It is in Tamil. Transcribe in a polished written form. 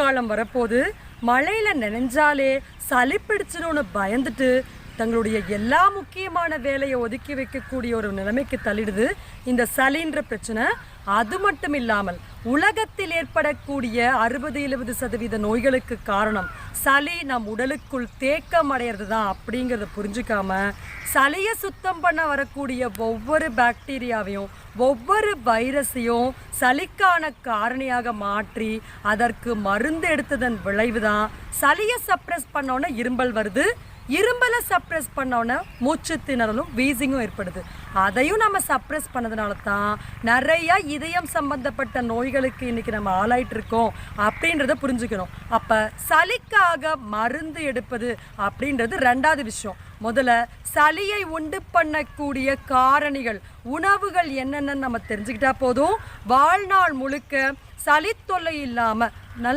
காலம் வரப்போது மழையில் நனைஞ்சாலே சளி பிடிச்சிடும்னு பயந்துட்டு தங்களுடைய எல்லா முக்கியமான வேலையை ஒதுக்கி வைக்கக்கூடிய ஒரு நிலைமைக்கு தள்ளிடுது இந்த சளின்ற பிரச்சனை. அது மட்டும் இல்லாமல் உலகத்தில் ஏற்படக்கூடிய 60-70% நோய்களுக்கு காரணம் சளி நம் உடலுக்குள் தேக்கம் அடையிறது தான் அப்படிங்கிறத புரிஞ்சுக்காம சளியை சுத்தம் பண்ண வரக்கூடிய ஒவ்வொரு பாக்டீரியாவையும் ஒவ்வொரு வைரஸையும் சளிக்கான காரணியாக மாற்றி அதற்கு மருந்து எடுத்ததன் விளைவு தான் சளியை சப்ரெஸ் பண்ணோன்னே இரும்பல் வருது. இரும்பலை சப்ரெஸ் பண்ணோன்னே மூச்சு திணறலும் வீசிங்கும் ஏற்படுது. அதையும் நம்ம சப்ரெஸ் பண்ணதுனால தான் நிறைய இதயம் சம்பந்தப்பட்ட நோய்களுக்கு இன்றைக்கி நம்ம ஆளாயிட்டு இருக்கோம் அப்படின்றத புரிஞ்சுக்கணும். அப்போ சளிக்காக மருந்து எடுப்பது அப்படின்றது ரெண்டாவது விஷயம். முதல்ல சளியை உண்டு பண்ணக்கூடிய காரணிகள் உணவுகள் என்னென்னு நம்ம தெரிஞ்சுக்கிட்டா போதும். வாழ்நாள் முழுக்க சளி தொல்லை இல்லாமல் நல்ல